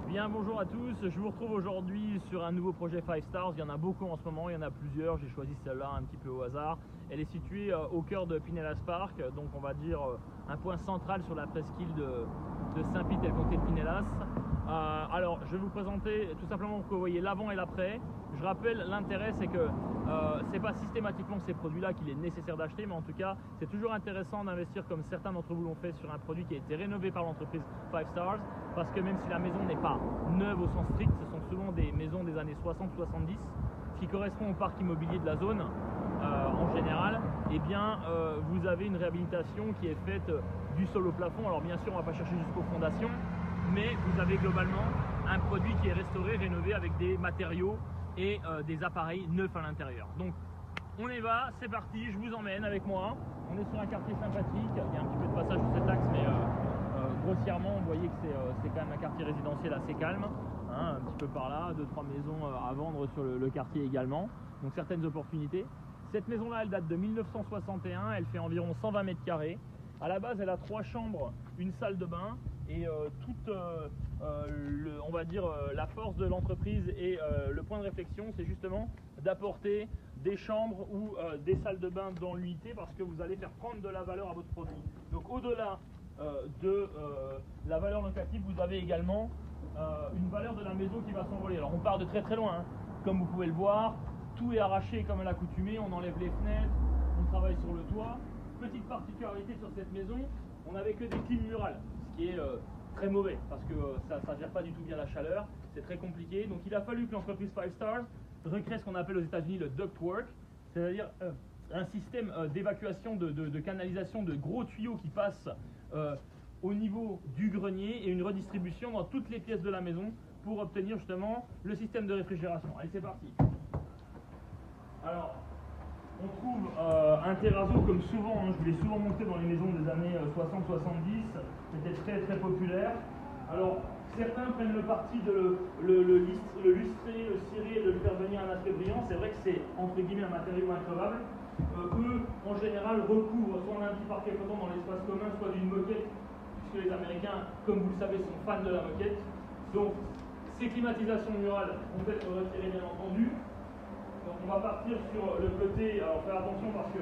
Bien, bonjour à tous, je vous retrouve aujourd'hui sur un nouveau projet 5 Stars. Il y en a beaucoup en ce moment, il y en a plusieurs, j'ai choisi celle-là un petit peu au hasard. Elle est située au cœur de Pinellas Park, donc on va dire un point central sur la presqu'île de Saint-Pete et le comté de Pinellas. Alors je vais vous présenter tout simplement pour que vous voyez l'avant et l'après. Je rappelle, l'intérêt c'est que c'est pas systématiquement ces produits-là qu'il est nécessaire d'acheter, mais en tout cas c'est toujours intéressant d'investir comme certains d'entre vous l'ont fait sur un produit qui a été rénové par l'entreprise 5 Stars, parce que même si la maison n'est pas neuve au sens strict, ce sont souvent des maisons des années 60-70, ce qui correspond au parc immobilier de la zone en général. Et bien vous avez une réhabilitation qui est faite du sol au plafond. Alors bien sûr on ne va pas chercher jusqu'aux fondations, mais vous avez globalement un produit qui est restauré, rénové avec des matériaux et des appareils neufs à l'intérieur. Donc on y va, c'est parti, je vous emmène avec moi. On est sur un quartier sympathique, il y a un petit peu de passage sur cet axe, mais grossièrement vous voyez que c'est quand même un quartier résidentiel assez calme, hein, un petit peu par là, 2-3 maisons à vendre sur le quartier également, donc certaines opportunités. Cette maison là elle date de 1961, elle fait environ 120 mètres carrés. À la base elle a 3 chambres, une salle de bain, et toute on va dire la force de l'entreprise et le point de réflexion c'est justement d'apporter des chambres ou des salles de bain dans l'unité, parce que vous allez faire prendre de la valeur à votre produit. Donc au-delà de la valeur locative, vous avez également une valeur de la maison qui va s'envoler. Alors on part de très très loin, hein. Comme vous pouvez le voir, tout est arraché comme à l'accoutumée, on enlève les fenêtres, on travaille sur le toit. Petite particularité sur cette maison, on n'avait que des clims murales, ce qui est très mauvais parce que ça ne gère pas du tout bien la chaleur, c'est très compliqué. Donc il a fallu que l'entreprise 5 Stars recrée ce qu'on appelle aux États-Unis le ductwork, c'est-à-dire un système d'évacuation, de canalisation, de gros tuyaux qui passent au niveau du grenier et une redistribution dans toutes les pièces de la maison pour obtenir justement le système de réfrigération. Allez, c'est parti. Alors, on trouve un terrazzo comme souvent, hein, je vous l'ai souvent montré dans les maisons des années 60-70, c'était très très populaire. Alors certains prennent le parti de le lustrer, le cirer, de le faire venir un aspect brillant. C'est vrai que c'est entre guillemets un matériau increvable. Eux en général recouvrent soit un petit parquet flottant dans l'espace commun, soit d'une moquette, puisque les Américains, comme vous le savez, sont fans de la moquette. Donc ces climatisations murales vont être retirées bien entendu. Donc on va partir sur le côté, alors faire attention parce que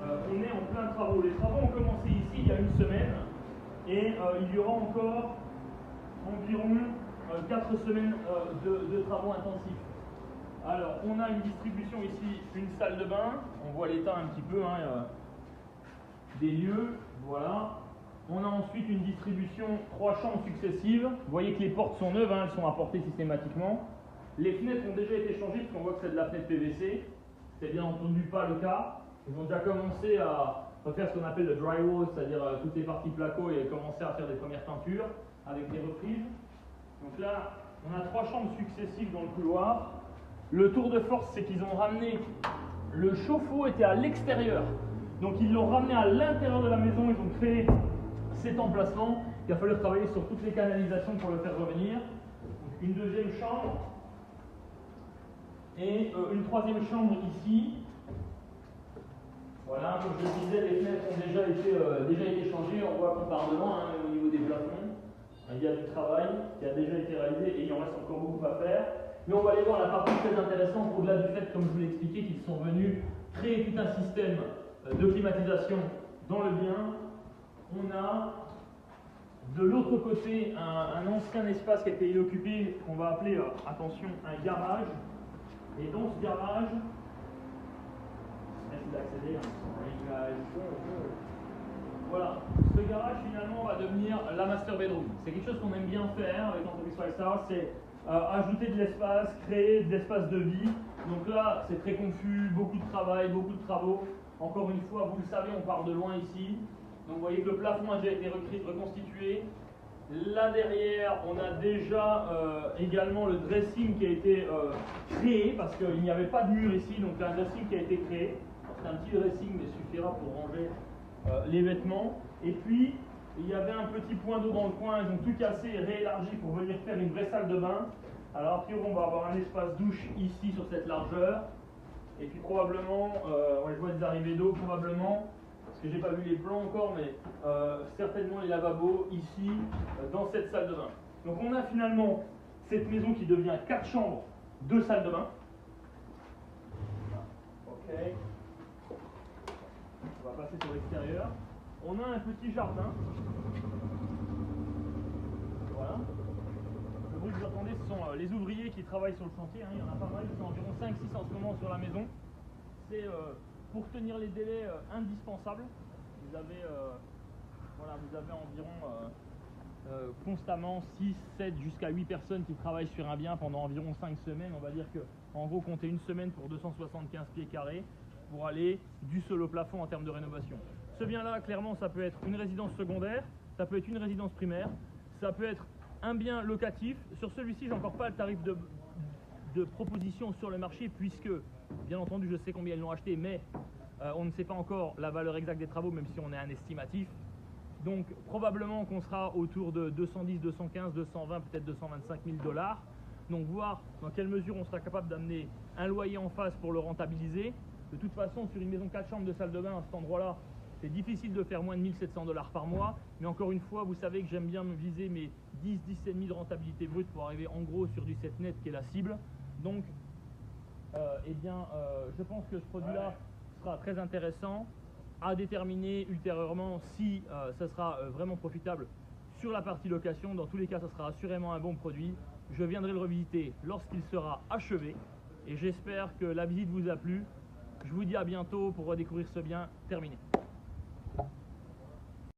on est en plein travaux. Les travaux ont commencé ici il y a une semaine et il y aura encore environ 4 semaines de travaux intensifs. Alors on a une distribution ici, une salle de bain, on voit l'état un petit peu hein, des lieux, voilà. On a ensuite une distribution 3 chambres successives. Vous voyez que les portes sont neuves, hein, elles sont apportées systématiquement. Les fenêtres ont déjà été changées parce qu'on voit que c'est de la fenêtre PVC. C'est bien entendu pas le cas. Ils ont déjà commencé à refaire ce qu'on appelle le drywall, c'est-à-dire toutes les parties placo, et commencer à faire des premières teintures avec des reprises. Donc là, on a 3 chambres successives dans le couloir. Le tour de force, c'est qu'ils ont ramené, le chauffe-eau était à l'extérieur. Donc ils l'ont ramené à l'intérieur de la maison, ils ont créé cet emplacement. Il a fallu travailler sur toutes les canalisations pour le faire revenir. Donc, une deuxième chambre. Et une troisième chambre ici. Voilà, comme je le disais, les fenêtres ont déjà été changées. On voit qu'on part de loin, hein, même au niveau des plafonds. Il y a du travail qui a déjà été réalisé et il en reste encore beaucoup à faire. Mais on va aller voir la partie très intéressante, au-delà du fait, comme je vous l'ai expliqué, qu'ils sont venus créer tout un système de climatisation dans le bien. On a de l'autre côté un ancien espace qui a été inoccupé, qu'on va appeler, attention, un garage. Et dans ce garage, merci d'accéder, voilà, ce garage finalement va devenir la master bedroom. C'est quelque chose qu'on aime bien faire avec l'entreprise 5 Stars, c'est ajouter de l'espace, créer de l'espace de vie. Donc là, c'est très confus, beaucoup de travail, beaucoup de travaux. Encore une fois, vous le savez, on part de loin ici. Donc vous voyez que le plafond a déjà été reconstitué. Là derrière, on a déjà également le dressing qui a été créé, parce qu'il n'y avait pas de mur ici, donc un dressing qui a été créé. C'est un petit dressing, mais suffira pour ranger les vêtements. Et puis, il y avait un petit point d'eau dans le coin, ils ont tout cassé et réélargi pour venir faire une vraie salle de bain. Alors a priori, on va avoir un espace douche ici sur cette largeur. Et puis probablement, je vois des arrivées d'eau, probablement, parce que j'ai pas vu les plans encore, mais certainement les lavabos ici, dans cette salle de bain. Donc on a finalement cette maison qui devient 4 chambres, 2 salles de bain. Ok. On va passer sur l'extérieur. On a un petit jardin. Voilà. Le bruit que vous entendez, ce sont les ouvriers qui travaillent sur le chantier. Hein. Il y en a pas mal, ils sont environ 5-6 en ce moment sur la maison. C'est pour tenir les délais indispensables. Vous avez, vous avez environ constamment 6, 7 jusqu'à 8 personnes qui travaillent sur un bien pendant environ 5 semaines. On va dire que en gros comptez une semaine pour 275 pieds carrés pour aller du sol au plafond en termes de rénovation. Ce bien-là, clairement, ça peut être une résidence secondaire, ça peut être une résidence primaire, ça peut être un bien locatif. Sur celui-ci, j'ai encore pas le tarif de proposition sur le marché puisque, bien entendu, je sais combien ils l'ont acheté, mais on ne sait pas encore la valeur exacte des travaux, même si on est un estimatif. Donc, probablement qu'on sera autour de 210, 215, 220, peut-être 225 000 $. Donc, voir dans quelle mesure on sera capable d'amener un loyer en face pour le rentabiliser. De toute façon, sur une maison 4 chambres, 2 salles de bain, à cet endroit-là, c'est difficile de faire moins de 1 700 $ par mois. Mais encore une fois, vous savez que j'aime bien me viser mes 10, 10,5 000 de rentabilité brute pour arriver en gros sur du 7 net qui est la cible. Donc, je pense que ce produit-là sera très intéressant à déterminer ultérieurement si ça sera vraiment profitable sur la partie location. Dans tous les cas, ça sera assurément un bon produit. Je viendrai le revisiter lorsqu'il sera achevé et j'espère que la visite vous a plu. Je vous dis à bientôt pour redécouvrir ce bien terminé.